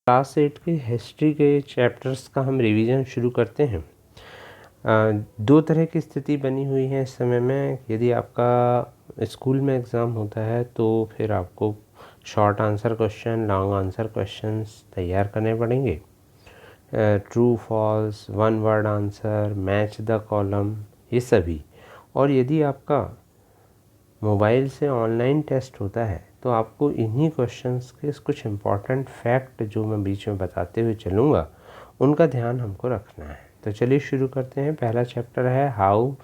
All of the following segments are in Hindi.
क्लास 8 के हिस्ट्री के चैप्टर्स का हम रिवीजन शुरू करते हैं। दो तरह की स्थिति बनी हुई है इस समय में। यदि आपका स्कूल में एग्ज़ाम होता है तो फिर आपको short answer question, long answer questions तैयार करने पड़ेंगे। True false, one word answer, match the column, ये सभी। और यदि आपका मोबाइल से ऑनलाइन टेस्ट होता है तो आपको इन्हीं क्वेश्चंस के कुछ इम्पॉर्टेंट फैक्ट जो मैं बीच में बताते हुए चलूँगा उनका ध्यान हमको रखना है। तो चलिए शुरू करते हैं। पहला चैप्टर है हाउ,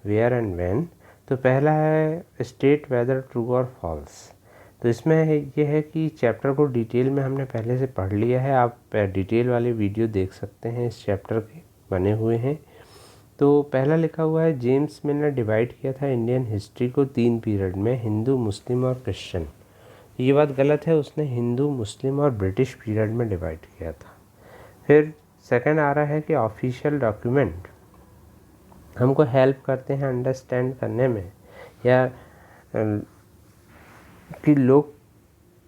वेयर एंड व्हेन। तो पहला है स्टेट वेदर ट्रू और फॉल्स। तो इसमें ये है कि चैप्टर को डिटेल में हमने पहले से पढ़ लिया है। आप डिटेल वाले वीडियो देख सकते हैं, इस चैप्टर के बने हुए हैं। तो पहला लिखा हुआ है जेम्स मिल ने डिवाइड किया था इंडियन हिस्ट्री को 3 पीरियड में, हिंदू, मुस्लिम और क्रिश्चियन। ये बात गलत है, उसने हिंदू, मुस्लिम और ब्रिटिश पीरियड में डिवाइड किया था। फिर सेकंड आ रहा है कि ऑफिशियल डॉक्यूमेंट हमको हेल्प करते हैं अंडरस्टैंड करने में, या कि लोग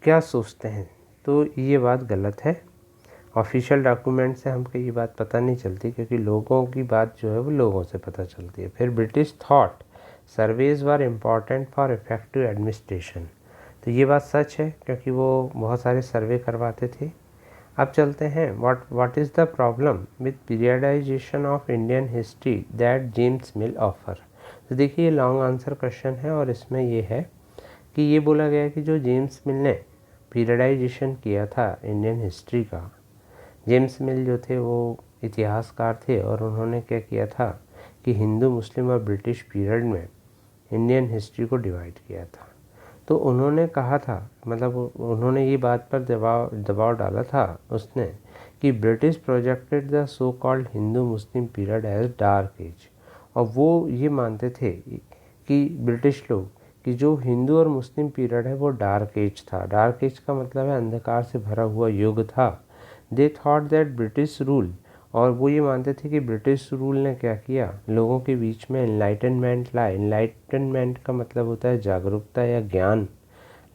क्या सोचते हैं। तो ये बात गलत है। ऑफिशियल डॉक्यूमेंट से हमको ये बात पता नहीं चलती, क्योंकि लोगों की बात जो है वो लोगों से पता चलती है। फिर British thought surveys were important for effective administration. तो ये बात सच है, क्योंकि वो बहुत सारे सर्वे करवाते थे। अब चलते हैं what is the problem with periodisation of Indian history that James mill offer. तो देखिए ये लॉन्ग आंसर क्वेश्चन है और इसमें ये है कि ये बोला गया कि जो जेम्स मिल ने पीरियडाइजेशन किया था इंडियन हिस्ट्री का, जेम्स मिल जो थे वो इतिहासकार थे और उन्होंने क्या किया था कि हिंदू, मुस्लिम और ब्रिटिश पीरियड में इंडियन हिस्ट्री को डिवाइड किया था। तो उन्होंने कहा था, मतलब उन्होंने ये बात पर दबाव डाला था उसने कि British projected the so called Hindu Muslim period as dark age. और वो ये मानते थे कि ब्रिटिश लोग कि जो हिंदू और मुस्लिम पीरियड है वो डार्क एज था। डार्क एज का मतलब है अंधकार से भरा हुआ युग था। They thought that British rule, और वो ये मानते थे कि ब्रिटिश रूल ने क्या किया, लोगों के बीच में इनलाइटनमेंट लाए। इनलाइटनमेंट का मतलब होता है जागरूकता या ज्ञान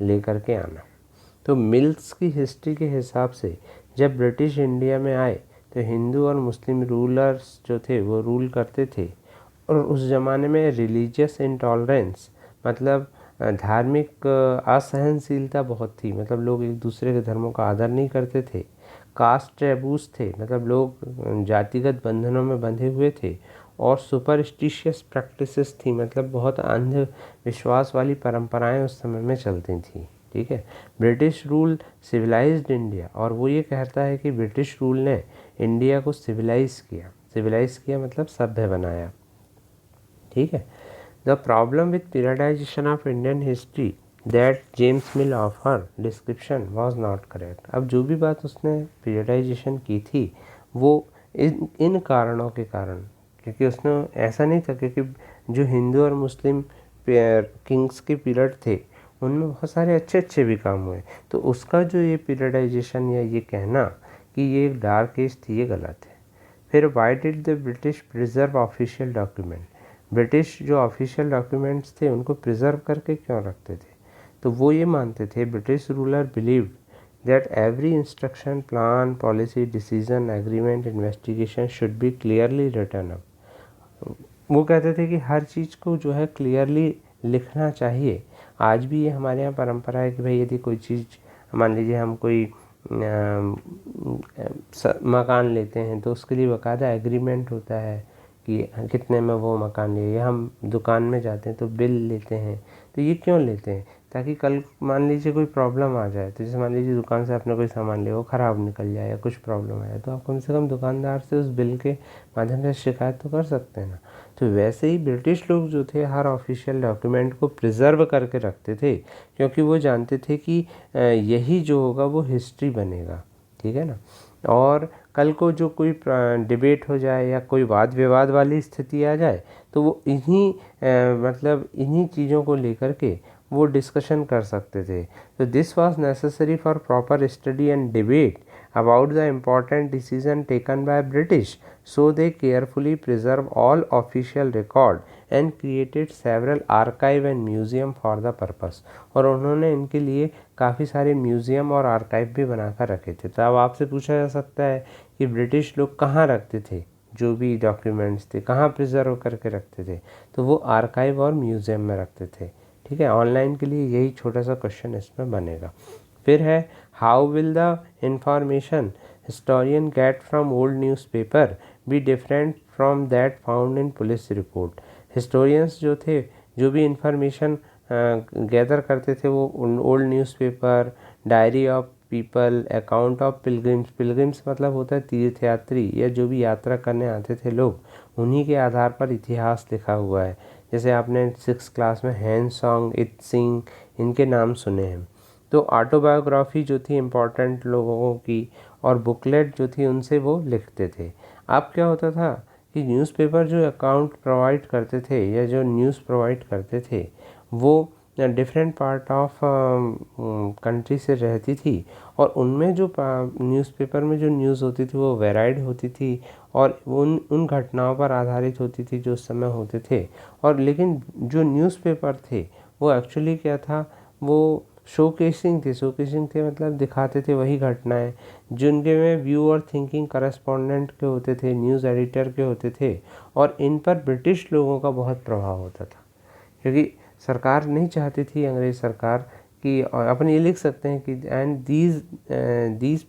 लेकर के आना। तो मिल्स की हिस्ट्री के हिसाब से जब ब्रिटिश इंडिया में आए तो हिंदू और मुस्लिम रूलर्स जो थे वो रूल करते थे। और उस ज़माने में रिलीजियस इंटॉलरेंस, मतलब धार्मिक असहनशीलता बहुत थी। मतलब लोग एक दूसरे के धर्मों का आदर नहीं करते थे। कास्ट टैबूज थे, मतलब लोग जातिगत बंधनों में बंधे हुए थे। और सुपरस्टिशियस प्रैक्टिसेस थी, मतलब बहुत अंधविश्वास वाली परंपराएं उस समय में चलती थी। ठीक है। ब्रिटिश रूल सिविलाइज्ड इंडिया, और वो ये कहता है कि ब्रिटिश रूल ने इंडिया को सिविलाइज किया। सिविलाइज किया मतलब सभ्य बनाया। ठीक है। The problem with periodisation of Indian history that James mill offer description was not correct. अब जो भी बात उसने पीरियडाइजेशन की थी वो इन कारणों के कारण, क्योंकि उसने ऐसा नहीं था, क्योंकि जो हिंदू और मुस्लिम किंग्स के पीरियड थे उनमें बहुत सारे अच्छे अच्छे भी काम हुए। तो उसका जो ये पीरियडाइजेशन या ये कहना कि ये एक डार्क एज थी, ये गलत है। फिर why did the British preserve official document. British जो ऑफिशियल डॉक्यूमेंट्स थे उनको प्रिजर्व करके क्यों रखते थे। तो वो ये मानते थे, British ruler believed that every instruction, plan, policy, decision, agreement, investigation should be clearly written up. वो कहते थे कि हर चीज़ को जो है क्लियरली लिखना चाहिए। आज भी ये हमारे यहाँ परंपरा है कि भाई यदि कोई चीज़, मान लीजिए हम कोई मकान लेते हैं तो उसके लिए बाकायदा एग्रीमेंट होता है कि कितने में वो मकान लिए, या हम दुकान में जाते हैं तो बिल लेते हैं। तो ये क्यों लेते हैं, ताकि कल मान लीजिए कोई प्रॉब्लम आ जाए, तो जैसे मान लीजिए दुकान से आपने कोई सामान लिया, वो ख़राब निकल जाए या कुछ प्रॉब्लम आए, तो आप कम से कम दुकानदार से उस बिल के माध्यम से शिकायत तो कर सकते हैं ना। तो वैसे ही ब्रिटिश लोग जो थे हर ऑफिशियल डॉक्यूमेंट को प्रिजर्व करके रखते थे, क्योंकि वो जानते थे कि यही जो होगा वो हिस्ट्री बनेगा। ठीक है ना। और कल को जो कोई डिबेट हो जाए या कोई वाद विवाद वाली स्थिति आ जाए तो वो इन्हीं चीज़ों को लेकर के वो डिस्कशन कर सकते थे। तो this was necessary for proper study and debate about the important decision taken by British, so they carefully preserve all official record and created several archive and museum for the purpose। और उन्होंने इनके लिए काफ़ी सारे म्यूज़ियम और आर्काइव भी बनाकर रखे थे। तो अब आपसे पूछा जा सकता है कि ब्रिटिश लोग कहाँ रखते थे जो भी डॉक्यूमेंट्स थे, कहाँ प्रिजर्व करके रखते थे? तो वो आर्काइव और म्यूज़ियम में रखते थे। ठीक है, ऑनलाइन के लिए यही छोटा सा क्वेश्चन इसमें बनेगा। फिर है how will the information historian get from old newspaper be different from that found in police report. Historians जो थे, जो भी इंफॉर्मेशन गैदर करते थे वो old newspaper, diary of people, account of pilgrims. Pilgrims मतलब होता है तीर्थयात्री या जो भी यात्रा करने आते थे लोग, उन्हीं के आधार पर इतिहास लिखा हुआ है। जैसे आपने 6th क्लास में हैन सॉन्ग, इत सिंह, इनके नाम सुने हैं। तो ऑटोबायोग्राफी जो थी इम्पॉर्टेंट लोगों की और बुकलेट जो थी उनसे वो लिखते थे। अब क्या होता था कि न्यूज़पेपर जो अकाउंट प्रोवाइड करते थे या जो न्यूज़ प्रोवाइड करते थे वो डिफरेंट पार्ट ऑफ कंट्री से रहती थी और उनमें जो न्यूज़पेपर में जो न्यूज़ होती थी वो वेराइड होती थी और उन घटनाओं पर आधारित होती थी जो उस समय होते थे। और लेकिन जो न्यूज़पेपर थे वो एक्चुअली क्या था, वो शोकेसिंग थे मतलब दिखाते थे वही घटनाएं जिनके में व्यू और थिंकिंग करस्पॉन्डेंट के होते थे, न्यूज़ एडिटर के होते थे। और इन पर ब्रिटिश लोगों का बहुत प्रभाव होता था क्योंकि सरकार नहीं चाहती थी, अंग्रेज सरकार की। और अपन ये लिख सकते हैं कि and these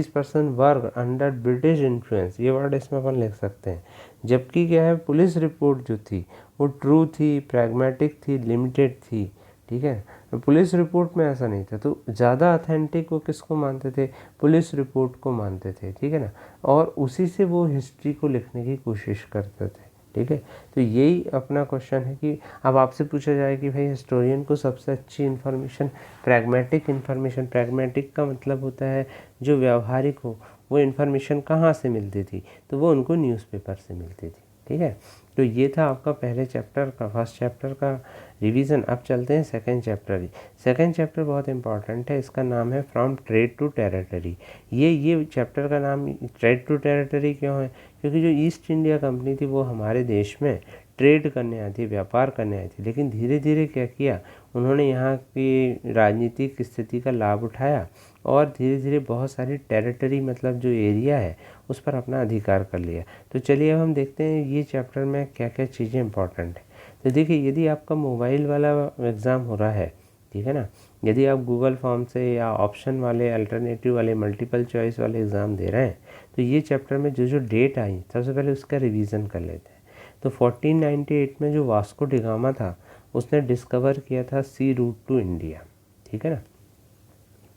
person were under British influence, ये वर्ड इसमें अपन लिख सकते हैं। जबकि क्या है, पुलिस रिपोर्ट जो थी वो ट्रू थी, प्रैग्मेटिक थी, लिमिटेड थी। ठीक है, पुलिस रिपोर्ट में ऐसा नहीं था। तो ज़्यादा अथेंटिक वो किसको मानते थे? पुलिस रिपोर्ट को मानते थे। ठीक है ना, और उसी से वो हिस्ट्री को लिखने की कोशिश करते थे। ठीक है, तो यही अपना क्वेश्चन है कि अब आपसे पूछा जाए कि भाई हिस्टोरियन को सबसे अच्छी इन्फॉर्मेशन, प्रैग्मेटिक इन्फॉर्मेशन, प्रैग्मेटिक का मतलब होता है जो व्यावहारिक हो, वो इन्फॉर्मेशन कहाँ से मिलती थी? तो वो उनको न्यूज़पेपर से मिलती थी। ठीक है, तो ये था आपका पहले चैप्टर का, फर्स्ट चैप्टर का रिवीजन। अब चलते हैं सेकंड चैप्टर। सेकंड चैप्टर बहुत इंपॉर्टेंट है, इसका नाम है फ्रॉम ट्रेड टू टेरिटरी। ये चैप्टर का नाम ट्रेड टू टेरिटरी क्यों है? क्योंकि जो ईस्ट इंडिया कंपनी थी वो हमारे देश में ट्रेड करने आई थी, व्यापार करने आई थी। लेकिन धीरे धीरे क्या किया, उन्होंने यहाँ की राजनीतिक स्थिति का लाभ उठाया और धीरे धीरे बहुत सारी टेरिटरी मतलब जो एरिया है उस पर अपना अधिकार कर लिया। तो चलिए अब हम देखते हैं ये चैप्टर में क्या क्या चीज़ें इंपॉर्टेंट है। तो देखिए, यदि आपका मोबाइल वाला एग्ज़ाम हो रहा है, ठीक है ना, यदि आप गूगल फॉर्म से या ऑप्शन वाले, अल्टरनेटिव वाले, मल्टीपल चॉइस वाले एग्ज़ाम दे रहे हैं, तो ये चैप्टर में जो जो डेट आई सबसे पहले उसका रिवीजन कर लेते हैं। तो 1498 में जो वास्को डिगामा था उसने डिस्कवर किया था सी रूट टू इंडिया। ठीक है ना,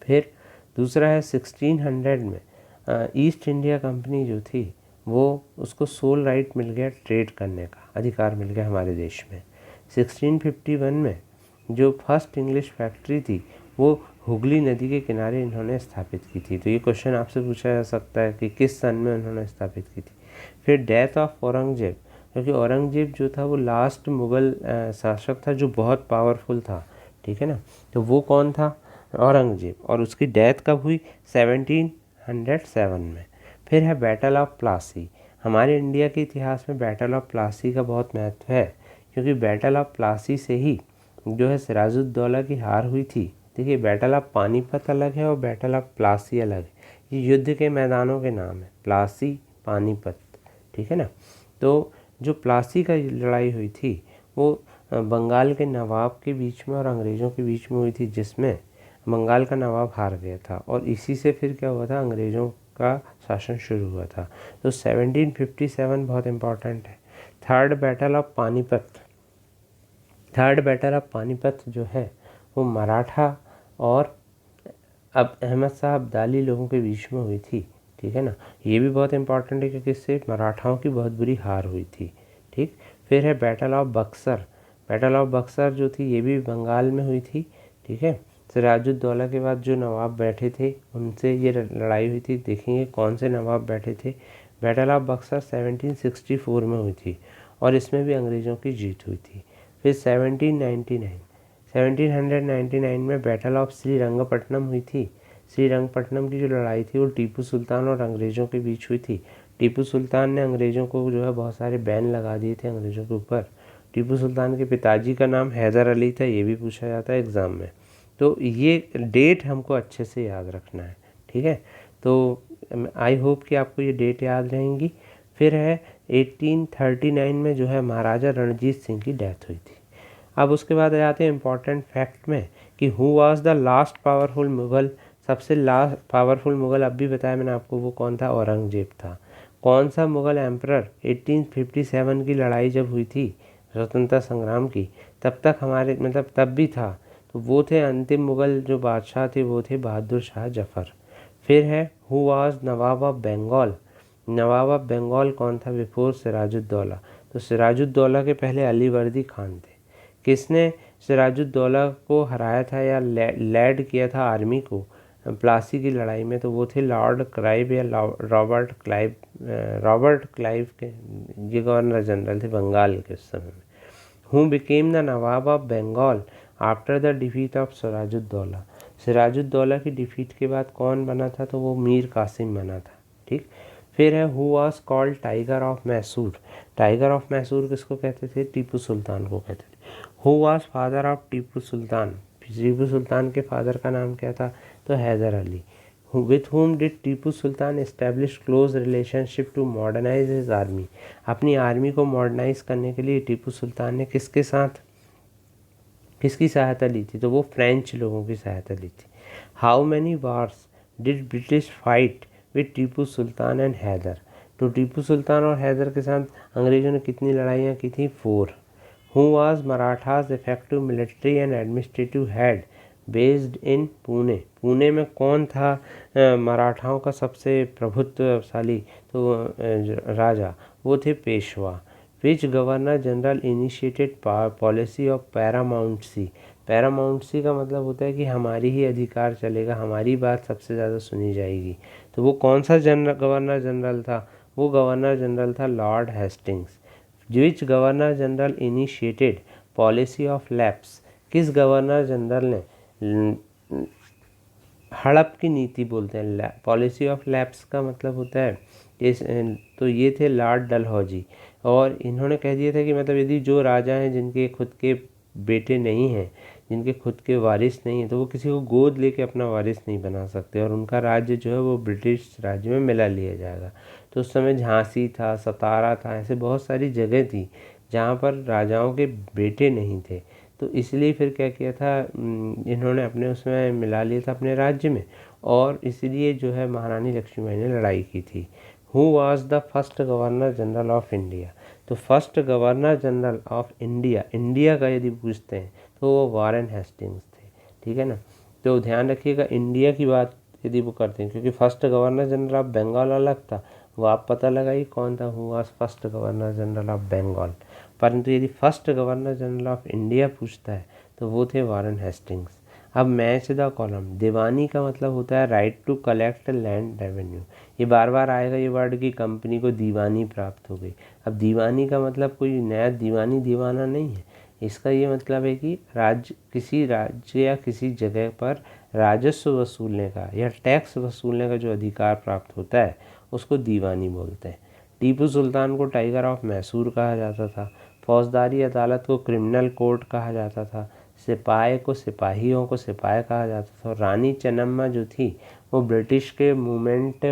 फिर दूसरा है 1600 में ईस्ट इंडिया कंपनी जो थी वो उसको सोल राइट मिल गया, ट्रेड करने का अधिकार मिल गया हमारे देश में। 1651 में जो फर्स्ट इंग्लिश फैक्ट्री थी वो हुगली नदी के किनारे इन्होंने स्थापित की थी। तो ये क्वेश्चन आपसे पूछा जा सकता है कि किस सन में उन्होंने स्थापित की थी। फिर डेथ ऑफ औरंगजेब, क्योंकि औरंगजेब जो था वो लास्ट मुग़ल शासक था जो बहुत पावरफुल था। ठीक है ना, तो वो कौन था? औरंगजेब। और उसकी डेथ कब हुई? 1707 में। फिर है बैटल ऑफ प्लासी। हमारे इंडिया के इतिहास में बैटल ऑफ प्लासी का बहुत महत्व है क्योंकि बैटल ऑफ प्लासी से ही जो है सिराजुद्दौला की हार हुई थी। देखिए, बैटल ऑफ पानीपत अलग है और बैटल ऑफ प्लासी अलग है। ये युद्ध के मैदानों के नाम है, प्लासी, पानीपत। ठीक है ना, तो जो प्लासी का लड़ाई हुई थी वो बंगाल के नवाब के बीच में और अंग्रेज़ों के बीच में हुई थी, जिसमें बंगाल का नवाब हार गया था और इसी से फिर क्या हुआ था, अंग्रेज़ों का शासन शुरू हुआ था। तो 1757 बहुत इम्पॉर्टेंट है। थर्ड बैटल ऑफ पानीपत जो है वो मराठा और अब अहमद शाह अब्दाली लोगों के बीच में हुई थी। ठीक है ना, ये भी बहुत इंपॉर्टेंट है क्योंकि इससे मराठाओं की बहुत बुरी हार हुई थी। ठीक, फिर है battle of Buxar. Battle of Buxar जो थी ये भी बंगाल में हुई थी। ठीक है, सिराजुद्दौला के बाद जो नवाब बैठे थे उनसे ये लड़ाई हुई थी। देखेंगे कौन से नवाब बैठे थे। बैटल ऑफ बक्सर 1764 में हुई थी और इसमें भी अंग्रेज़ों की जीत हुई थी। फिर 1799 में बैटल ऑफ श्रीरंगपट्टनम हुई थी। श्रीरंगपट्टनम की जो लड़ाई थी वो टीपू सुल्तान और अंग्रेज़ों के बीच हुई थी। टीपू सुल्तान ने अंग्रेज़ों को जो है बहुत सारे बैन लगा दिए थे अंग्रेज़ों के ऊपर। टीपू सुल्तान के पिताजी का नाम हैदर अली था, ये भी पूछा जाता है एग्ज़ाम में। तो ये डेट हमको अच्छे से याद रखना है, ठीक है। तो आई होप कि आपको ये डेट याद रहेंगी। फिर है 1839 में जो है महाराजा रणजीत सिंह की डेथ हुई थी। अब उसके बाद आ जाते हैं इम्पॉर्टेंट फैक्ट में कि who was the last powerful Mughal. सबसे लास्ट पावरफुल मुग़ल अब भी बताया मैंने आपको, वो कौन था? औरंगजेब था। कौन सा मुग़ल एम्परर 1857 की लड़ाई जब हुई थी स्वतंत्रता संग्राम की, तब तक हमारे मतलब तब भी था, तो वो थे अंतिम मुग़ल जो बादशाह थे, वो थे बहादुर शाह जफ़र। फिर है who was nawab of Bengal. Nawab of Bengal कौन था बिफोर सिराजुद्दौला? तो सिराजुद्दौला के पहले अलीवर्दी खान थे। किसने सिराजुद्दौला को हराया था या लैड किया था आर्मी को प्लासी की लड़ाई में? तो वो थे लॉर्ड क्लाइव या रॉबर्ट क्लाइव। रॉबर्ट क्लाइव के ये गवर्नर जनरल थे बंगाल के उस समय में। Who became the nawab of Bengal after the defeat of Sirajuddaulah. Sirajuddaulah की डिफीट के बाद कौन बना था? तो वो मीर कासिम बना था, ठीक। फिर है who was called tiger of Mysore. Tiger of Mysore किसको कहते थे? टीपू सुल्तान को कहते थे। Who was father of Tipu Sultan. Tipu Sultan के फादर का नाम क्या था? तो Haider Ali. With whom did Tipu Sultan establish close relationship to modernise his army. अपनी आर्मी को मॉडर्नाइज करने के लिए टीपू सुल्तान ने किसके साथ किसकी सहायता ली थी? तो वो फ्रेंच लोगों की सहायता ली थी। How many wars did British fight with Tipu Sultan and Haidar. तो टीपू सुल्तान और हैदर के साथ अंग्रेज़ों ने कितनी लड़ाइयाँ की थी? 4। Who was Marathas effective military and administrative head based in Pune. Pune में कौन था मराठाओं का सबसे प्रभुत्वशाली तो राजा? वो थे Peshwa. Which governor general initiated policy of paramountcy. Paramountcy का मतलब होता है कि हमारी ही अधिकार चलेगा, हमारी बात सबसे ज़्यादा सुनी जाएगी। तो वो कौन सा गवर्नर जनरल था? वो गवर्नर जनरल था Lord Hastings. Which governor general initiated policy of lapse. किस गवर्नर जनरल ने हड़प की नीति बोलते हैं, पॉलिसी ऑफ लैप्स का मतलब होता है इस, तो ये थे लॉर्ड डलहौजी। और इन्होंने कह दिया था कि मतलब यदि जो राजा हैं जिनके खुद के बेटे नहीं हैं, जिनके खुद के वारिस नहीं हैं, तो वो किसी को गोद लेके अपना वारिस नहीं बना सकते और उनका राज्य जो है वो ब्रिटिश राज्य में मिला लिया जाएगा। तो उस समय झांसी था, सतारा था, ऐसे बहुत सारी जगह थी जहाँ पर राजाओं के बेटे नहीं थे। तो इसलिए फिर क्या किया था इन्होंने अपने उसमें मिला लिया था अपने राज्य में, और इसलिए जो है महारानी लक्ष्मीबाई ने लड़ाई की थी। Who was the first governor general of India. तो first governor general of India, India का यदि पूछते हैं तो वो वारेन हेस्टिंग्स थे, ठीक है ना। तो ध्यान रखिएगा इंडिया की बात यदि वो करते हैं, क्योंकि first governor general of Bengal अलग था, वो आप पता लगाइए कौन था। Who was first governor general of Bengal. परंतु यदि first governor general of India पूछता है तो वो थे वारेन हेस्टिंग्स। अब मैच द कॉलम। दीवानी का मतलब होता है right to collect land revenue. ये बार बार आएगा ये वर्ड कि कंपनी को दीवानी प्राप्त हो गई। अब दीवानी का मतलब कोई नया दीवानी दीवाना नहीं है, इसका ये मतलब है कि किसी राज्य या किसी जगह पर राजस्व वसूलने का या टैक्स वसूलने का जो अधिकार प्राप्त होता है उसको दीवानी बोलते हैं। टीपू सुल्तान को टाइगर ऑफ मैसूर कहा जाता था। फौजदारी अदालत को क्रिमिनल कोर्ट कहा जाता था। सिपाही को सिपाहियों को सिपाही कहा जाता था। और रानी चन्नम्मा जो थी वो ब्रिटिश के मूवमेंट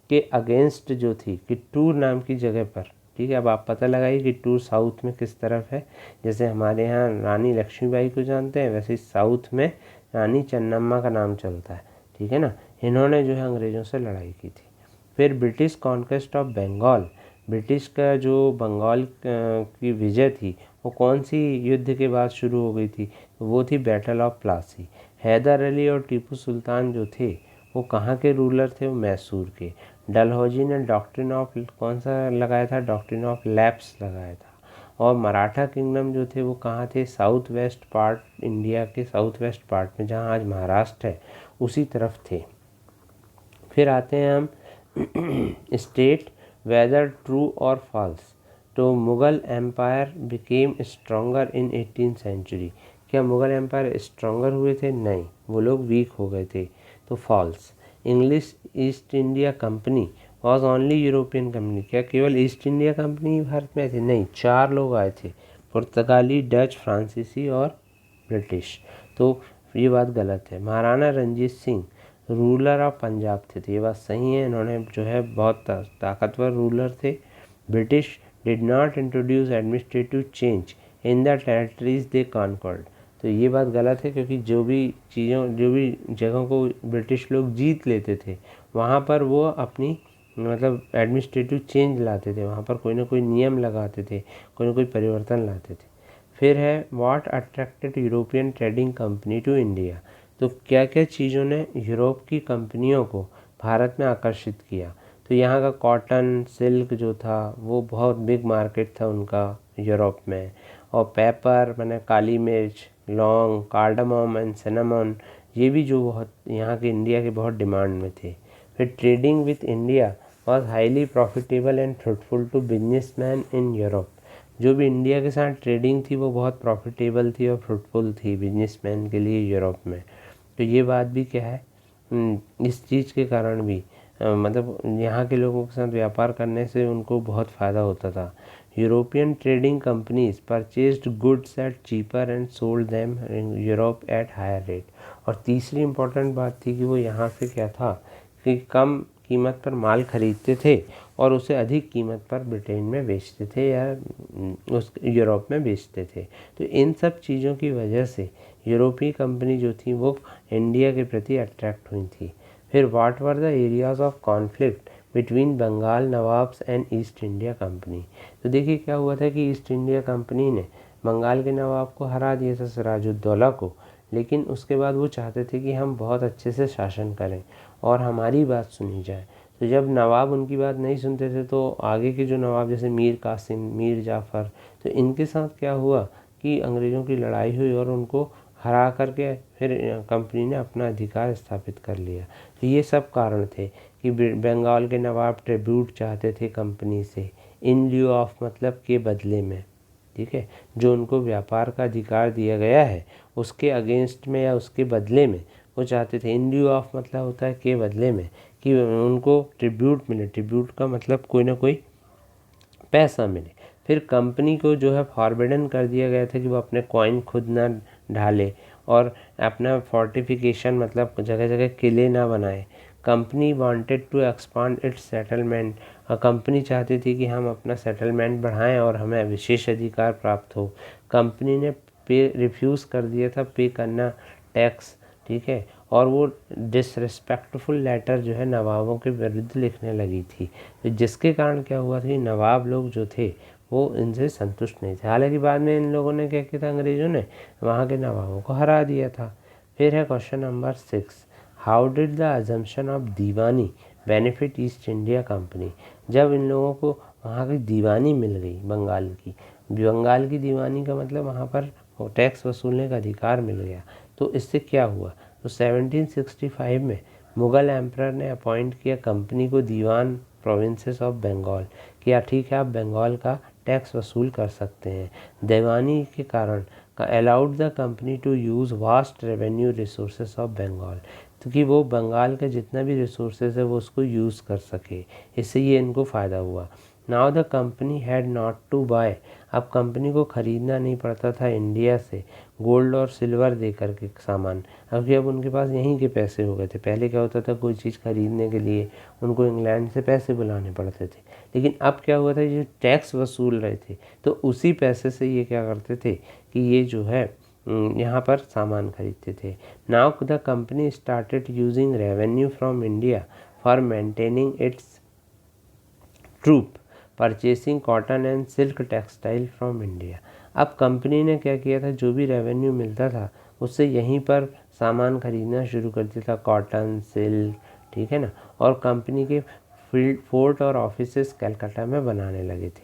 के अगेंस्ट जो थी किट्टूर नाम की जगह पर, ठीक है। अब आप पता लगाइए किट्टूर साउथ में किस तरफ है। जैसे हमारे यहाँ रानी लक्ष्मीबाई को जानते हैं, वैसे साउथ में रानी चन्नम्मा का नाम चलता है, ठीक है ना। इन्होंने जो है अंग्रेज़ों से लड़ाई की थी। फिर British conquest of Bengal. British का जो बंगाल की विजय थी वो कौन सी युद्ध के बाद शुरू हो गई थी? वो थी बैटल ऑफ प्लासी। हैदर अली और टीपू सुल्तान जो थे वो कहाँ के रूलर थे? वो मैसूर के। डलहौजी ने डॉक्ट्रिन ऑफ कौन सा लगाया था? डॉक्ट्रिन ऑफ लैप्स लगाया था। और मराठा किंगडम जो थे वो कहाँ थे? साउथ वेस्ट पार्ट, इंडिया के साउथ वेस्ट पार्ट में, जहाँ आज महाराष्ट्र है उसी तरफ थे। फिर आते हैं हम स्टेट वेदर ट्रू और फॉल्स। तो Mughal empire became stronger in 18th century. क्या मुग़ल एम्पायर स्ट्रॉन्गर हुए थे? नहीं, वो लोग वीक हो गए थे। तो false. English East India company was only European company, क्या केवल ईस्ट इंडिया कंपनी भारत में थी? नहीं, 4 लोग आए थे, पुर्तगाली, डच, फ्रांसीसी और ब्रिटिश। तो ये बात गलत है। महाराणा रंजीत सिंह रूलर ऑफ पंजाब थे, तो ये बात सही है, इन्होंने जो है बहुत ताकतवर रूलर थे। British did not introduce administrative change in the territories they conquered, तो ये बात गलत है, क्योंकि जो भी जगहों को ब्रिटिश लोग जीत लेते थे वहाँ पर वो अपनी मतलब एडमिनिस्ट्रेटिव चेंज लाते थे, वहाँ पर कोई ना कोई नियम लगाते थे, कोई ना कोई परिवर्तन लाते थे। फिर है what attracted European trading company to India, तो क्या क्या चीज़ों ने यूरोप की कंपनियों को भारत में आकर्षित किया? तो यहाँ का कॉटन, सिल्क जो था वो बहुत बिग मार्केट था उनका यूरोप में, और पेपर मैंने काली मिर्च, लौंग, कार्डामम एंड सिनेमन, ये भी जो बहुत यहाँ के इंडिया के बहुत डिमांड में थे। फिर trading with India was highly profitable and fruitful to businessman in Europe, जो भी इंडिया के साथ ट्रेडिंग थी वो बहुत प्रॉफिटेबल थी और फ्रूटफुल थी बिजनेसमैन के लिए यूरोप में। तो ये बात भी क्या है, इस चीज़ के कारण भी मतलब यहाँ के लोगों के साथ व्यापार करने से उनको बहुत फ़ायदा होता था। European trading companies purchased goods at cheaper and sold them in Europe at higher rate, और तीसरी इम्पोर्टेंट बात थी कि वो यहाँ से क्या था कि कम कीमत पर माल खरीदते थे और उसे अधिक कीमत पर ब्रिटेन में बेचते थे या उस यूरोप में बेचते थे। तो इन सब चीज़ों की वजह से यूरोपीय कंपनी जो थी वो इंडिया के प्रति अट्रैक्ट हुई थी। फिर what were the areas of conflict between Bengal nawabs and East India company, तो देखिए क्या हुआ था कि ईस्ट इंडिया कंपनी ने बंगाल के नवाब को हरा दिया था, सिराजुद्दौला को, लेकिन उसके बाद वो चाहते थे कि हम बहुत अच्छे से शासन करें और हमारी बात सुनी जाए। तो जब नवाब उनकी बात नहीं सुनते थे तो आगे के जो नवाब जैसे मीर कासिम, मीर जाफ़र, तो इनके साथ क्या हुआ कि अंग्रेज़ों की लड़ाई हुई और उनको हरा करके फिर कंपनी ने अपना अधिकार स्थापित कर लिया। तो ये सब कारण थे कि बंगाल के नवाब ट्रिब्यूट चाहते थे कंपनी से, इन लिeu ऑफ मतलब के बदले में, ठीक है, जो उनको व्यापार का अधिकार दिया गया है उसके अगेंस्ट में या उसके बदले में वो चाहते थे। इन लिeu ऑफ मतलब होता है के बदले में, कि उनको ट्रिब्यूट मिले, ट्रिब्यूट का मतलब कोई ना कोई पैसा मिले। फिर कंपनी को जो है फॉरबिडन कर दिया गया था कि वो अपने कॉइन खुद ना ढाले और अपना फोर्टिफिकेशन मतलब जगह जगह किले ना बनाए। Company wanted to expand its settlement, और कंपनी चाहती थी कि हम अपना सेटलमेंट बढ़ाएं और हमें विशेष अधिकार प्राप्त हो। कंपनी ने पे रिफ्यूज़ कर दिया था पे करना टैक्स, ठीक है, और वो डिसरिस्पेक्टफुल लेटर जो है नवाबों के विरुद्ध लिखने लगी थी, तो जिसके कारण क्या हुआ था कि नवाब लोग जो थे वो इनसे संतुष्ट नहीं थे। हालांकि बाद में इन लोगों ने क्या किया था, अंग्रेज़ों ने वहाँ के नवाबों को हरा दिया था। फिर है question number 6, how did the assumption of Deewani benefit east India company, जब इन लोगों को वहाँ की दीवानी मिल गई बंगाल की दीवानी का मतलब वहाँ पर टैक्स वसूलने का अधिकार मिल गया, तो इससे क्या हुआ, तो 1765 में मुग़ल एम्परर ने अपॉइंट किया कंपनी को दीवान प्रोविंसेस ऑफ बंगाल, कि ठीक है आप बंगाल का टैक्स वसूल कर सकते हैं। दीवानी के कारण allowed the company to use vast revenue resources of Bengal, तो कि वो बंगाल का जितना भी रिसोर्सेज है वो उसको यूज़ कर सके, इससे ये इनको फ़ायदा हुआ। Now the company had not to buy, अब कंपनी को ख़रीदना नहीं पड़ता था इंडिया से गोल्ड और सिल्वर दे कर के सामान, क्योंकि अब उनके पास यहीं के पैसे हो गए थे। पहले क्या होता था, कोई चीज़ खरीदने के लिए उनको इंग्लैंड से पैसे बुलाने पड़ते थे, लेकिन अब क्या हुआ था, ये टैक्स वसूल रहे थे तो उसी पैसे से ये क्या करते थे कि ये जो है यहाँ पर सामान खरीदते थे। Now the company started using revenue from India for maintaining its troop purchasing cotton and silk textile from India. अब कंपनी ने क्या किया था, जो भी रेवेन्यू मिलता था उससे यहीं पर सामान खरीदना शुरू कर दिया था, कॉटन, सिल्क, ठीक है ना, और कंपनी के फील्ड फोर्ट और ऑफिसेस कलकत्ता में बनाने लगे थे।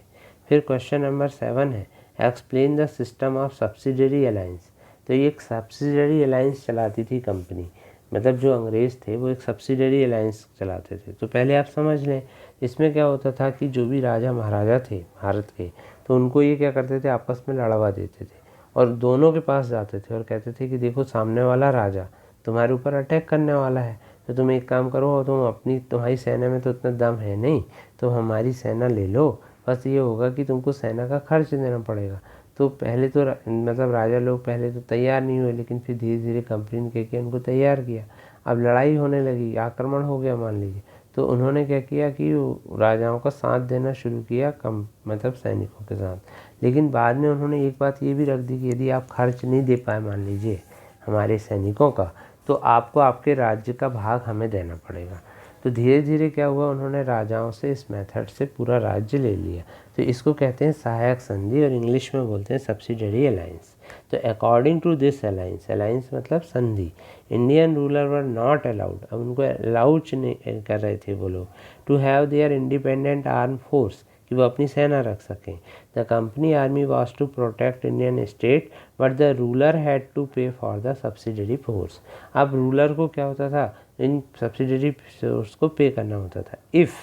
फिर क्वेश्चन नंबर 7 है, explain the system of subsidiary alliance, तो ये एक सब्सिडरी अलायंस चलाती थी कंपनी, मतलब जो अंग्रेज़ थे वो एक सब्सिडरी अलायंस चलाते थे। तो पहले आप समझ लें, इसमें क्या होता था कि जो भी राजा महाराजा थे भारत के, तो उनको ये क्या करते थे, आपस में लड़वा देते थे और दोनों के पास जाते थे और कहते थे कि देखो सामने वाला राजा तुम्हारे ऊपर अटैक करने वाला है, तो तुम एक काम करो, तुम्हारी सेना में तो इतना दम है नहीं, तो हमारी सेना ले लो, बस ये होगा कि तुमको सेना का खर्च देना पड़ेगा। तो पहले तो मतलब राजा लोग पहले तो तैयार नहीं हुए, लेकिन फिर धीरे धीरे कंपनी ने कह के उनको तैयार किया। अब लड़ाई होने लगी, आक्रमण हो गया मान लीजिए, तो उन्होंने क्या किया कि राजाओं का साथ देना शुरू किया मतलब सैनिकों के साथ। लेकिन बाद में उन्होंने एक बात ये भी रख दी कि यदि आप खर्च नहीं दे पाए मान लीजिए हमारे सैनिकों का, तो आपको आपके राज्य का भाग हमें देना पड़ेगा। तो धीरे धीरे क्या हुआ, उन्होंने राजाओं से इस मेथड से पूरा राज्य ले लिया। तो इसको कहते हैं सहायक संधि, और इंग्लिश में बोलते हैं सब्सिडरी अलायंस। तो according to this alliance, alliance मतलब संधि, Indian ruler were not allowed, अब उनको अलाउड नहीं कर रहे थे वो लोग, to have their independent arm force, कि वो अपनी सेना रख सकें। The company army was to protect Indian state, but the ruler had to pay for the subsidiary force. अब रूलर को क्या होता था, इन सब्सिडरी फोर्स को पे करना होता था। If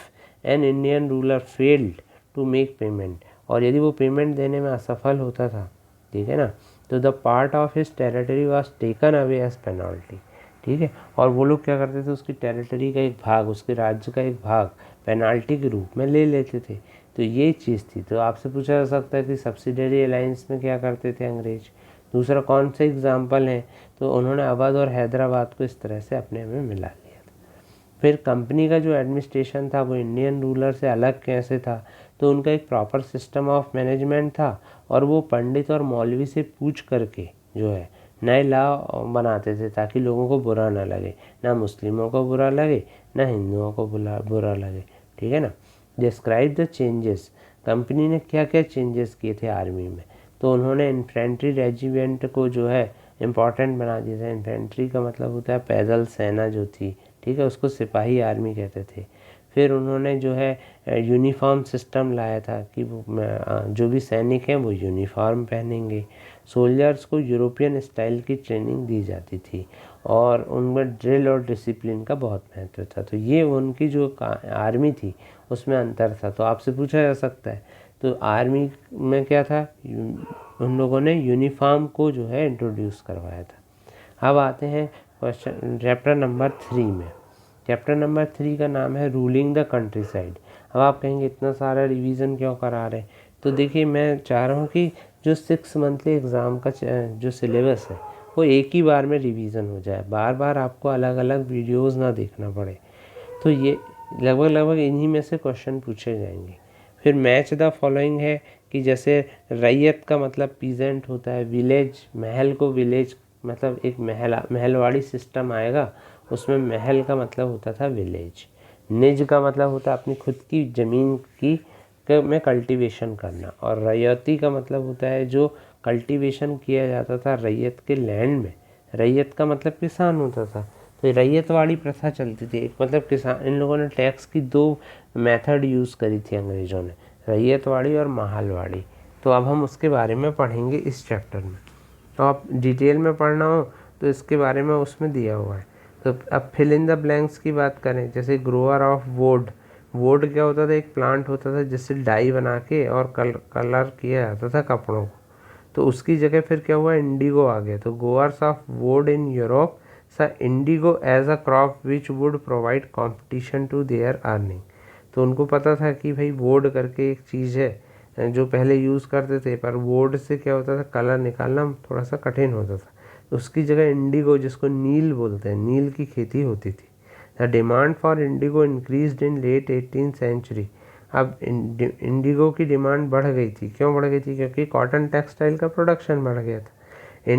an Indian ruler failed to make payment, और यदि वो पेमेंट देने में असफल होता था, ठीक है ना, तो the part of his territory was taken away as penalty, ठीक है। और वो लोग क्या करते थे, उसकी टेरिटरी का एक भाग, उसके राज्य का एक भाग पेनाल्टी के रूप में ले लेते थे। तो ये चीज़ थी। तो आपसे पूछा जा सकता है कि सब्सिडरी अलायंस में क्या करते थे अंग्रेज। दूसरा कौन से एग्जाम्पल हैं, तो उन्होंने अवध और हैदराबाद को इस तरह से अपने में मिला लिया था। फिर कंपनी का जो एडमिनिस्ट्रेशन था वो इंडियन रूलर से अलग कैसे था, तो उनका एक प्रॉपर सिस्टम ऑफ मैनेजमेंट था, और वो पंडित और मौलवी से पूछ करके जो है नए लॉ बनाते थे, ताकि लोगों को बुरा ना लगे, ना मुस्लिमों को बुरा लगे, ना हिंदुओं को बुरा लगे, ठीक है ना। डिस्क्राइब द चेंजेस, कंपनी ने क्या क्या चेंजेस किए थे आर्मी में। तो उन्होंने इन्फेंट्री रेजिमेंट को जो है इम्पॉर्टेंट बना दिया था। इन्फेंट्री का मतलब होता है पैदल सेना जो थी, ठीक है, उसको सिपाही आर्मी कहते थे। फिर उन्होंने जो है यूनिफॉर्म सिस्टम लाया था कि जो भी सैनिक हैं वो यूनिफॉर्म पहनेंगे। सोल्जर्स को यूरोपियन स्टाइल की ट्रेनिंग दी जाती थी, और उनमें ड्रिल और डिसिप्लिन का बहुत महत्व था। तो ये उनकी जो आर्मी थी उसमें अंतर था। तो आपसे पूछा जा सकता है, तो आर्मी में क्या था, उन लोगों ने यूनिफॉर्म को जो है इंट्रोड्यूस करवाया था। अब आते हैं क्वेश्चन चैप्टर नंबर 3 में। चैप्टर नंबर 3 का नाम है रूलिंग द कंट्री साइड। अब आप कहेंगे इतना सारा रिवीजन क्यों करा रहे हैं, तो देखिए मैं चाह रहा हूँ कि जो 6 मंथली एग्ज़ाम का जो सिलेबस है वो एक ही बार में रिवीजन हो जाए, बार बार आपको अलग अलग वीडियोस ना देखना पड़े। तो ये लगभग इन्हीं में से क्वेश्चन पूछे जाएंगे। फिर मैच द फॉलोइंग है कि जैसे रैयत का मतलब पीजेंट होता है, विलेज, महल को विलेज मतलब एक महलवाड़ी सिस्टम आएगा, उसमें महल का मतलब होता था विलेज। निज का मतलब होता है अपनी खुद की ज़मीन की में कल्टीवेशन करना, और रैयती का मतलब होता है जो कल्टीवेशन किया जाता था रैयत के लैंड में। रैयत का मतलब किसान होता था। तो रैयतवाड़ी प्रथा चलती थी, एक मतलब किसान। इन लोगों ने टैक्स की 2 मेथड यूज़ करी थी अंग्रेज़ों ने, रैयतवाड़ी और माहलवाड़ी। तो अब हम उसके बारे में पढ़ेंगे इस चैप्टर में। तो आप डिटेल में पढ़ना हो तो इसके बारे में उसमें दिया हुआ है। तो अब फिल इन द ब्लैंक्स की बात करें, जैसे ग्रोअर ऑफ वुड। वुड क्या होता था, एक प्लांट होता था जिससे डाई बना के और कलर किया जाता था कपड़ों को। तो उसकी जगह फिर क्या हुआ, इंडिगो आ गया। तो growers of woad in Europe saw indigo as a crop which would provide competition to their earning. तो उनको पता था कि भाई वुड करके एक चीज़ है जो पहले यूज़ करते थे, पर वुड से क्या होता था, कलर निकालना थोड़ा सा कठिन होता था। तो उसकी जगह इंडिगो, जिसको नील बोलते हैं, नील की खेती होती थी। The demand for indigo increased in late 18th century. अब इंडिगो की डिमांड बढ़ गई थी। क्यों बढ़ गई थी, क्योंकि कॉटन टेक्सटाइल का प्रोडक्शन बढ़ गया था।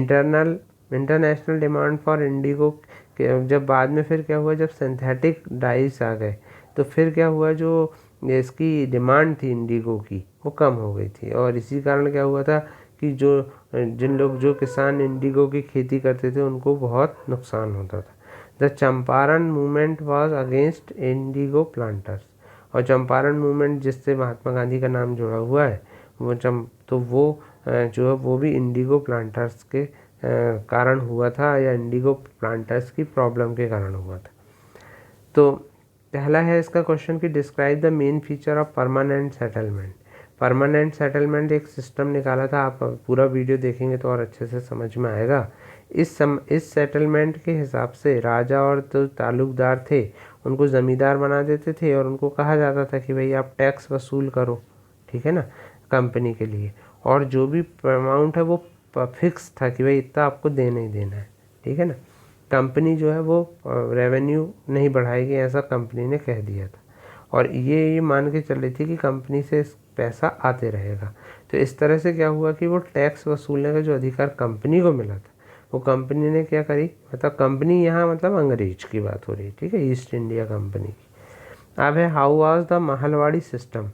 इंटरनेशनल डिमांड फॉर इंडिगो जब बाद में फिर क्या हुआ, जब सिंथेटिक डाइस आ गए तो फिर क्या हुआ, जो इसकी डिमांड थी इंडिगो की वो कम हो गई थी। और इसी कारण क्या हुआ था कि जो किसान इंडिगो की खेती करते थे उनको बहुत नुकसान होता था। The Champaran movement was against Indigo planters. और चंपारण मूवमेंट जिससे महात्मा गांधी का नाम जुड़ा हुआ है वो जो है वो भी इंडिगो प्लांटर्स के कारण हुआ था, या इंडिगो प्लांटर्स की प्रॉब्लम के कारण हुआ था। तो पहला है इसका क्वेश्चन कि describe the main feature of permanent settlement. Permanent settlement एक सिस्टम निकाला था, आप पूरा वीडियो देखेंगे तो और अच्छे से समझ में आएगा। इस सेटलमेंट के हिसाब से राजा और जो तालुकदार थे उनको ज़मींदार बना देते थे और उनको कहा जाता था कि भाई आप टैक्स वसूल करो, ठीक है ना, कंपनी के लिए। और जो भी अमाउंट है वो फिक्स था कि भाई इतना आपको देना ही देना है, ठीक है ना। कंपनी जो है वो रेवेन्यू नहीं बढ़ाएगी, ऐसा कंपनी ने कह दिया था। और ये मान के चल रही थी कि कंपनी से पैसा आते रहेगा। तो इस तरह से क्या हुआ कि वो टैक्स वसूलने का जो अधिकार कंपनी को मिला था वो कंपनी ने क्या करी, मतलब कंपनी यहाँ मतलब अंग्रेज की बात हो रही है, ठीक है, ईस्ट इंडिया कंपनी की। अब है how was the Mahalwari system.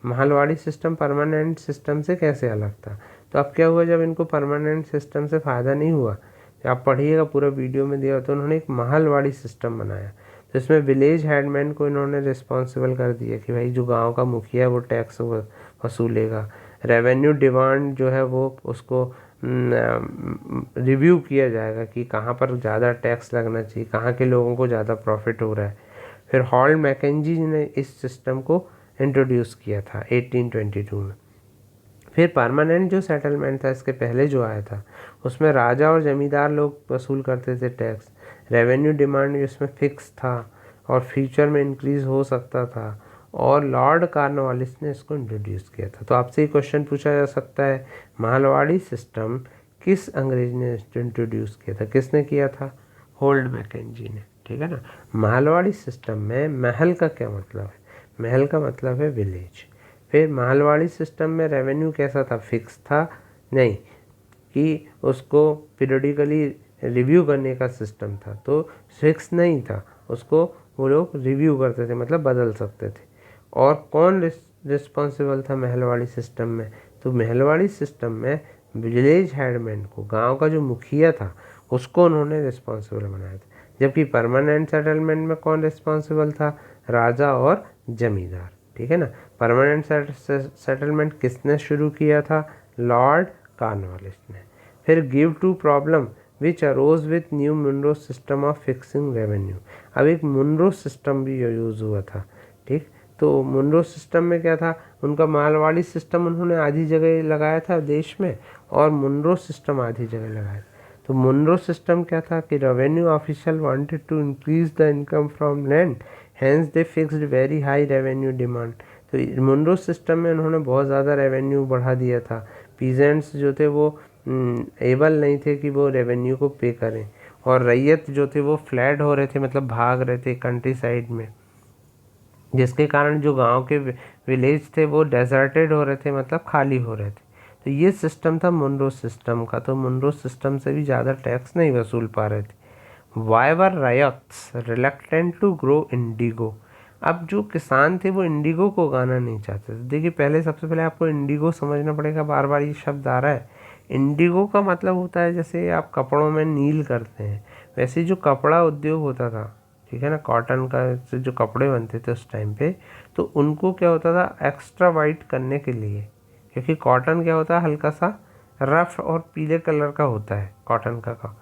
Mahalwari system permanent system से कैसे अलग था। तो अब क्या हुआ, जब इनको परमानेंट सिस्टम से फ़ायदा नहीं हुआ, आप पढ़िएगा पूरा वीडियो में दिया, तो उन्होंने एक महलवाड़ी सिस्टम बनाया। तो इसमें विलेज हेडमैन को इन्होंने रिस्पॉन्सिबल कर दिया कि भाई जो गांव का मुखिया है वो टैक्स वसूलेगा। रेवेन्यू डिमांड जो है वो उसको रिव्यू किया जाएगा कि कहाँ पर ज़्यादा टैक्स लगना चाहिए, कहाँ के लोगों को ज़्यादा प्रॉफिट हो रहा है। फिर हॉल मैकेंजी ने इस सिस्टम को इंट्रोड्यूस किया था 1822 में। फिर परमानेंट जो सेटलमेंट था इसके पहले जो आया था उसमें राजा और ज़मींदार लोग वसूल करते थे टैक्स। रेवेन्यू डिमांड इसमें फिक्स था और फ्यूचर में इंक्रीज़ हो सकता था, और लॉर्ड कॉर्नवालिस ने इसको इंट्रोड्यूस किया था। तो आपसे ये क्वेश्चन पूछा जा सकता है, महलवाड़ी सिस्टम किस अंग्रेज ने इंट्रोड्यूस किया था, किसने किया था, होल्ड मैकेंजी ने, ठीक है ना। महलवाड़ी सिस्टम में महल का क्या मतलब है, महल का मतलब है विलेज। फिर महलवाड़ी सिस्टम में रेवेन्यू कैसा था, फिक्स था, नहीं कि उसको पीरियडिकली रिव्यू करने का सिस्टम था, तो फिक्स नहीं था, उसको वो लोग रिव्यू करते थे, मतलब बदल सकते थे। और कौन रिस्पॉन्सिबल था महलवाड़ी सिस्टम में, तो महलवाड़ी सिस्टम में विलेज हेडमैन को, गांव का जो मुखिया था उसको उन्होंने रिस्पॉन्सिबल बनाया था। जबकि परमानेंट सेटलमेंट में कौन रिस्पॉन्सिबल था, राजा और जमींदार, ठीक है ना। परमानेंट सेटलमेंट किसने शुरू किया था, लॉर्ड कॉर्नवालिस ने। फिर give two problem which arose with new Munro system of fixing revenue. अब एक मुनरो सिस्टम भी यूज़ हुआ था, ठीक। तो मुनरो सिस्टम में क्या था, उनका मालवाड़ी सिस्टम उन्होंने आधी जगह लगाया था देश में और मुनरो सिस्टम आधी जगह लगाया। तो मुनरो सिस्टम क्या था कि revenue official wanted to increase the income from land, hence they fixed very high revenue demand. तो मुनरो सिस्टम में उन्होंने बहुत ज़्यादा रेवेन्यू बढ़ा दिया था। पीजेंट्स जो थे वो एबल नहीं थे कि वो रेवेन्यू को पे करें, और रैयत जो थे वो फ्लैट हो रहे थे, मतलब भाग रहे थे कंट्री साइड में, जिसके कारण जो गांव के विलेज थे वो डेजर्टेड हो रहे थे, मतलब खाली हो रहे थे। तो ये सिस्टम था मुनरो सिस्टम का। तो मुनरो सिस्टम से भी ज़्यादा टैक्स नहीं वसूल पा रहे थे। Why were ryots reluctant to grow indigo. अब जो किसान थे वो इंडिगो को उगाना नहीं चाहते थे। देखिए पहले, सबसे पहले आपको इंडिगो समझना पड़ेगा, बार बार ये शब्द आ रहा है। इंडिगो का मतलब होता है जैसे आप कपड़ों में नील करते हैं, वैसे जो कपड़ा उद्योग होता था, ठीक है ना, कॉटन का से जो कपड़े बनते थे उस टाइम पे, तो उनको क्या होता था एक्स्ट्रा वाइट करने के लिए, क्योंकि कॉटन क्या होता है हल्का सा रफ और पीले कलर का होता है, कॉटन का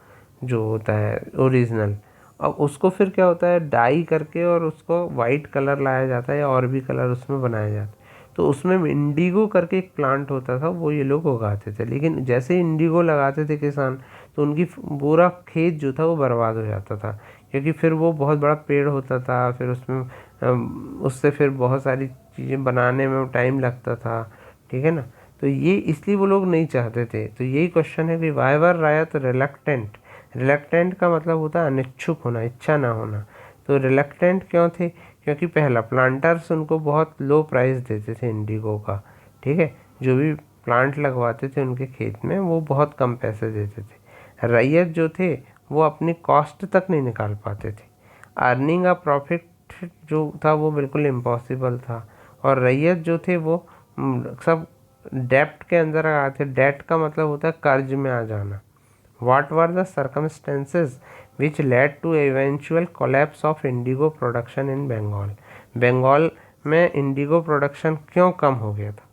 जो होता है ओरिजिनल। अब उसको फिर क्या होता है डाई करके और उसको वाइट कलर लाया जाता है या और भी कलर उसमें बनाया जाता है। तो उसमें इंडिगो करके एक प्लांट होता था, वो ये लोग उगाते थे। लेकिन जैसे इंडिगो लगाते थे किसान, तो उनकी पूरा खेत जो था वो बर्बाद हो जाता था, क्योंकि फिर वो बहुत बड़ा पेड़ होता था, फिर उसमें उससे फिर बहुत सारी चीज़ें बनाने में टाइम लगता था, ठीक है ना। तो ये इसलिए वो लोग नहीं चाहते थे। तो यही क्वेश्चन है कि why were Rawat reluctant. Reluctant का मतलब होता है अनिच्छुक होना, इच्छा ना होना। तो रिलक्टेंट क्यों थे, क्योंकि पहला प्लांटर्स उनको बहुत लो प्राइस देते थे इंडिगो का, ठीक है, जो भी प्लांट लगवाते थे उनके खेत में वो बहुत कम पैसे देते थे। रैयत जो थे वो अपनी कॉस्ट तक नहीं निकाल पाते थे। अर्निंग अ प्रॉफिट जो था वो बिल्कुल इम्पॉसिबल था। और रैयत जो थे वो सब डेप्ट के अंदर आ थे। डेट का मतलब होता है कर्ज में आ जाना। What were the circumstances which led to eventual collapse of indigo production in Bengal? Bengal में इंडिगो प्रोडक्शन क्यों कम हो गया था?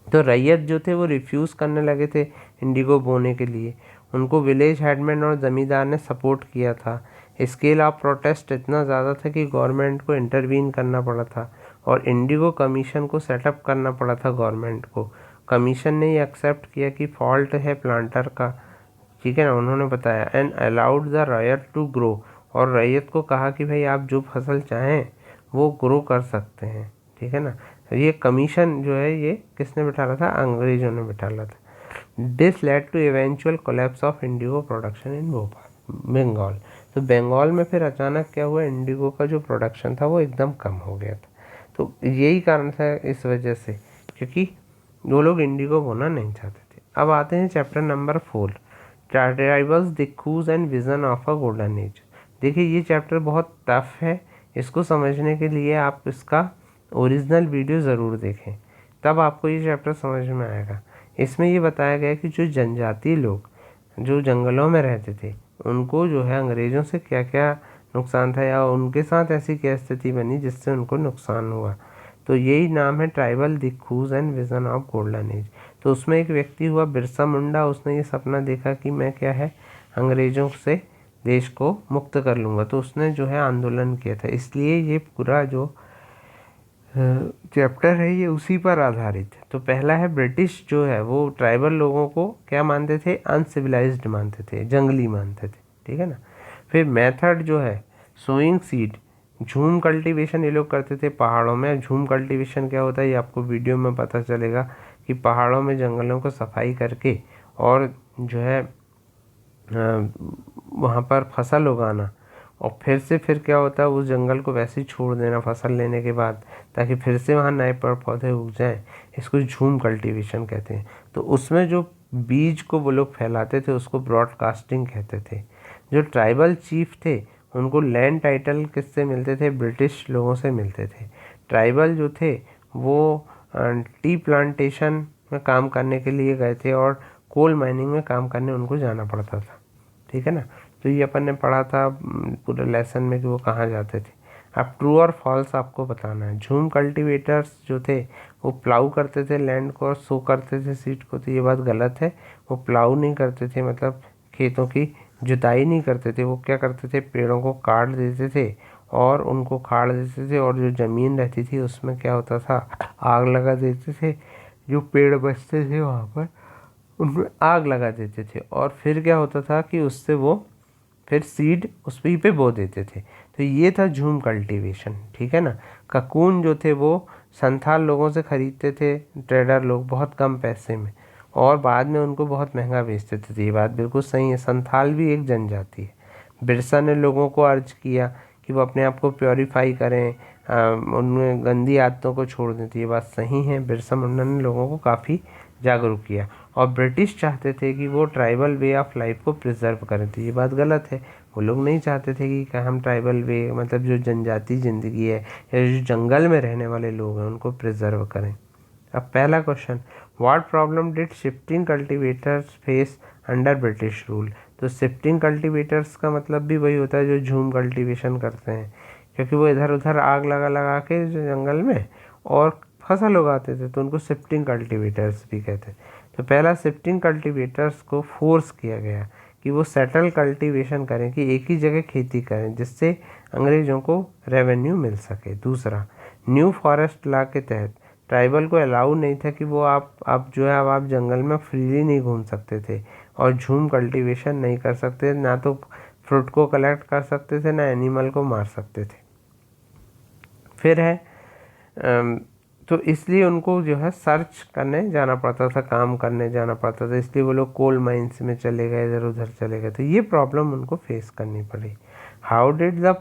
तो रैयत जो थे वो रिफ्यूज़ करने लगे थे इंडिगो बोने के लिए। उनको विलेज हेडमैन और ज़मींदार ने सपोर्ट किया था। स्केल ऑफ प्रोटेस्ट इतना ज़्यादा था कि गवर्नमेंट को इंटरवीन करना पड़ा था और इंडिगो कमीशन को सेटअप करना पड़ा था गवर्नमेंट को। कमीशन ने ये एक्सेप्ट किया कि फॉल्ट है प्लांटर का, ठीक है ना, उन्होंने बताया। एंड अलाउड द रैयत टू ग्रो, और रैयत को कहा कि भाई आप जो फसल चाहें वो ग्रो कर सकते हैं, ठीक है ना। ये कमीशन जो है ये किसने बिठाला था, अंग्रेजों ने बिठाला था। This led to eventual collapse of indigo production in Bhopal Bengal. तो बंगाल में फिर अचानक क्या हुआ, इंडिगो का जो प्रोडक्शन था वो एकदम कम हो गया था। तो यही कारण था इस वजह से, क्योंकि वो लोग इंडिगो बोना नहीं चाहते थे। अब आते हैं chapter number 4, tribals Dikus and vision of a golden age. देखिए ये चैप्टर बहुत टफ है, इसको समझने के लिए आप इसका ओरिजिनल वीडियो ज़रूर देखें, तब आपको ये चैप्टर समझ में आएगा। इसमें ये बताया गया कि जो जनजातीय लोग जो जंगलों में रहते थे उनको जो है अंग्रेज़ों से क्या क्या नुकसान था, या उनके साथ ऐसी क्या स्थिति बनी जिससे उनको नुकसान हुआ। तो यही नाम है tribal dikus and vision of golden age. तो उसमें एक व्यक्ति हुआ बिरसा मुंडा, उसने ये सपना देखा कि मैं क्या है अंग्रेज़ों से देश को मुक्त कर लूँगा, तो उसने जो है आंदोलन किया था। इसलिए ये पूरा जो चैप्टर है ये उसी पर आधारित है। तो पहला है ब्रिटिश जो है वो ट्राइबल लोगों को क्या मानते थे, अनसिविलाइज्ड मानते थे, जंगली मानते थे, ठीक है ना। फिर मेथड जो है सोइंग सीड, झूम कल्टीवेशन ये लोग करते थे पहाड़ों में। झूम कल्टीवेशन क्या होता है ये आपको वीडियो में पता चलेगा, कि पहाड़ों में जंगलों को सफाई करके और जो है वहाँ पर फसल उगाना, और फिर क्या होता है उस जंगल को वैसे ही छोड़ देना फसल लेने के बाद, ताकि फिर से वहाँ नए पेड़ पौधे उग जाएं। इसको झूम कल्टीवेशन कहते हैं। तो उसमें जो बीज को वो लोग फैलाते थे उसको ब्रॉडकास्टिंग कहते थे। जो ट्राइबल चीफ थे उनको लैंड टाइटल किससे मिलते थे, ब्रिटिश लोगों से मिलते थे। ट्राइबल जो थे वो टी प्लांटेशन में काम करने के लिए गए थे और कोल माइनिंग में काम करने उनको जाना पड़ता था, ठीक है ना। तो ये अपन ने पढ़ा था पूरे लेसन में कि वो कहाँ जाते थे। अब ट्रू और फॉल्स आपको बताना है। झूम कल्टीवेटर्स जो थे वो प्लाऊ करते थे लैंड को और सो करते थे सीड को, तो ये बात गलत है। वो प्लाऊ नहीं करते थे, मतलब खेतों की जुताई नहीं करते थे। वो क्या करते थे, पेड़ों को काट देते थे और उनको खाड़ देते थे, और जो ज़मीन रहती थी उसमें क्या होता था, आग लगा देते थे। जो पेड़ बचते थे वहाँ पर उनमें आग लगा देते थे, और फिर क्या होता था कि उससे वो फिर सीड उस पे बो देते थे। तो ये था झूम कल्टीवेशन, ठीक है ना। ककून जो थे वो संथाल लोगों से ख़रीदते थे ट्रेडर लोग बहुत कम पैसे में, और बाद में उनको बहुत महंगा बेचते थे। तो ये बात बिल्कुल सही है, संथाल भी एक जनजाति है। बिरसा ने लोगों को अर्ज किया कि वो अपने आप को प्योरीफाई करें, उनमें गंदी आदतों को छोड़ दें। तो ये बात सही है, बिरसा मुंडा ने लोगों को काफ़ी जागरूक किया। और ब्रिटिश चाहते थे कि वो ट्राइबल वे ऑफ लाइफ को प्रिजर्व करें, तो ये बात गलत है। वो लोग नहीं चाहते थे कि हम ट्राइबल वे मतलब जो जनजाति ज़िंदगी है या जो जंगल में रहने वाले लोग हैं उनको प्रिजर्व करें। अब पहला question, what problem did shifting cultivators face under British rule. तो शिफ्टिंग कल्टीवेटर्स का मतलब भी वही होता है जो झूम कल्टीवेशन करते हैं, क्योंकि वो इधर उधर आग लगा के जो जंगल में और फसल उगाते थे, तो उनको शिफ्टिंग कल्टीवेटर्स भी कहते हैं। तो पहला शिफ्टिंग कल्टीवेटर्स को फोर्स किया गया कि वो सेटल कल्टीवेशन करें, कि एक ही जगह खेती करें जिससे अंग्रेज़ों को रेवेन्यू मिल सके। दूसरा, न्यू फॉरेस्ट लॉ के तहत ट्राइबल को अलाउ नहीं था कि वो आप जो है अब आप जंगल में फ्रीली नहीं घूम सकते थे और झूम कल्टीवेशन नहीं कर सकते, ना तो फ्रूट को कलेक्ट कर सकते थे ना एनिमल को मार सकते थे। फिर है तो इसलिए उनको जो है सर्च करने जाना पड़ता था, काम करने जाना पड़ता था, इसलिए वो लोग कोल माइंस में चले गए, इधर उधर चले गए। तो ये प्रॉब्लम उनको फेस करनी पड़ी। How did the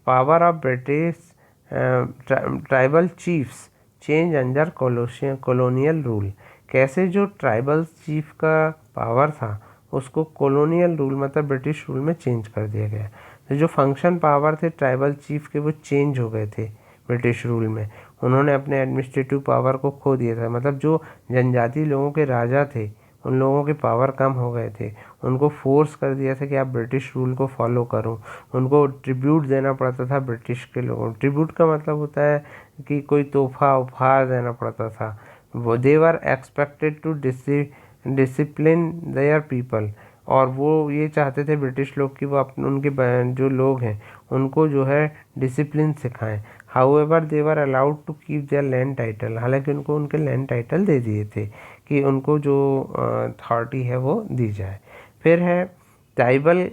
power of British tribal chiefs change under colonial rule. कैसे जो ट्राइबल चीफ का पावर था उसको कॉलोनियल रूल मतलब ब्रिटिश रूल में चेंज कर दिया गया। तो जो फंक्शन पावर थे ट्राइबल चीफ के वो चेंज हो गए थे ब्रिटिश रूल में। उन्होंने अपने एडमिनिस्ट्रेटिव पावर को खो दिया था, मतलब जो जनजाति लोगों के राजा थे उन लोगों के पावर कम हो गए थे। उनको फोर्स कर दिया था कि आप ब्रिटिश रूल को फॉलो करो। उनको ट्रिब्यूट देना पड़ता था ब्रिटिश के लोगों। ट्रिब्यूट का मतलब होता है कि कोई तोहफा उपहार देना पड़ता था। वो they were expected to discipline their people, और वो ये चाहते थे ब्रिटिश लोग कि वो उनके जो लोग हैं उनको जो है डिसिप्लिन सिखाएं। However they were allowed to keep their land title, हालांकि उनको उनके लैंड टाइटल दे दिए थे कि उनको जो अथॉरिटी है वो दी जाए। फिर है ट्राइबल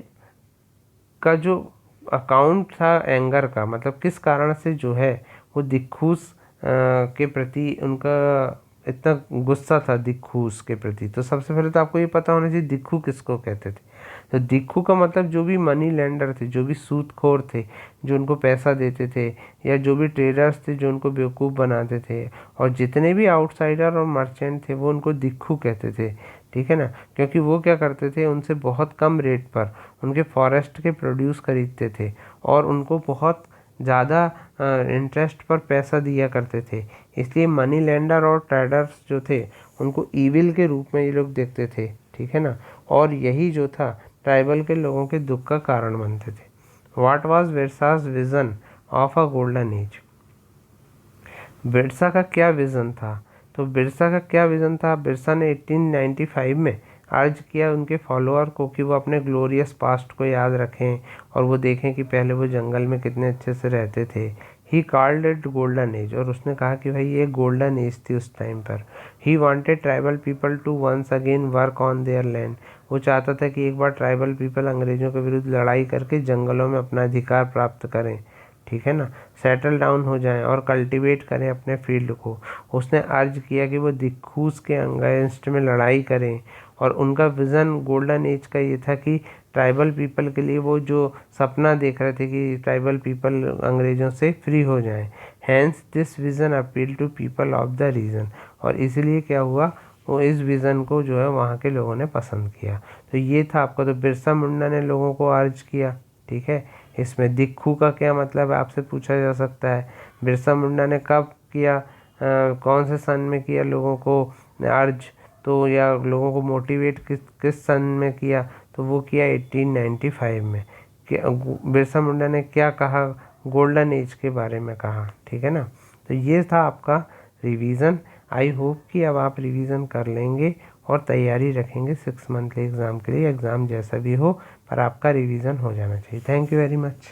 का जो अकाउंट था एंगर का, मतलब किस कारण से जो है वो दिक्खूस के प्रति उनका इतना गुस्सा था दिक्खूस के प्रति। तो सबसे पहले तो आपको ये पता होना चाहिए दिक्खू किसको कहते थे। तो दिक्खू का मतलब जो भी मनी लेंडर थे, जो भी सूदखोर थे, जो उनको पैसा देते थे, या जो भी ट्रेडर्स थे जो उनको बेवकूफ़ बनाते थे, और जितने भी आउटसाइडर और मर्चेंट थे वो उनको दिक्खू कहते थे, ठीक है ना। क्योंकि वो क्या करते थे, उनसे बहुत कम रेट पर उनके फॉरेस्ट के प्रोड्यूस खरीदते थे और उनको बहुत ज़्यादा इंटरेस्ट पर पैसा दिया करते थे। इसलिए मनी लेंडर और ट्रेडर्स जो थे उनको ईविल के रूप में ये लोग देखते थे, ठीक है ना। और यही जो था ट्राइबल के लोगों के दुख का कारण बनते थे। What was Birsa's vision of a golden age? Birsa का क्या विज़न था? तो बिरसा का क्या विज़न था? बिरसा ने 1895 में अर्ज किया उनके फॉलोअर को कि वो अपने ग्लोरियस पास्ट को याद रखें और वो देखें कि पहले वो जंगल में कितने अच्छे से रहते थे। He called it golden age, और उसने कहा कि भाई ये गोल्डन एज थी उस टाइम पर। He wanted tribal people to once again work on their land, वो चाहता था कि एक बार ट्राइबल पीपल अंग्रेज़ों के विरुद्ध लड़ाई करके जंगलों में अपना अधिकार प्राप्त करें, ठीक है ना, सेटल डाउन हो जाएं और कल्टीवेट करें अपने फील्ड को। उसने अर्ज किया कि वो दिक्खूस के अगेंस्ट में लड़ाई करें, और उनका विज़न गोल्डन एज का ये था कि ट्राइबल पीपल के लिए वो जो सपना देख रहे थे कि ट्राइबल पीपल अंग्रेज़ों से फ्री हो जाएं। Hence this vision appeal to people of the region, और इसीलिए क्या हुआ, वो इस विज़न को जो है वहाँ के लोगों ने पसंद किया। तो ये था आपका। तो बिरसा मुंडा ने लोगों को अर्ज किया, ठीक है। इसमें दिक्खू का क्या मतलब है आपसे पूछा जा सकता है। बिरसा मुंडा ने कब किया, कौन से सन में किया लोगों को अर्ज, तो या लोगों को मोटिवेट किस सन में किया, तो वो किया 1895 में। बिरसा मुंडा ने क्या कहा, गोल्डन एज के बारे में कहा, ठीक है ना। तो ये था आपका रिवीजन। आई होप कि अब आप रिवीजन कर लेंगे और तैयारी रखेंगे 6 मंथली एग्ज़ाम के लिए। एग्ज़ाम जैसा भी हो पर आपका रिवीजन हो जाना चाहिए। Thank you very much.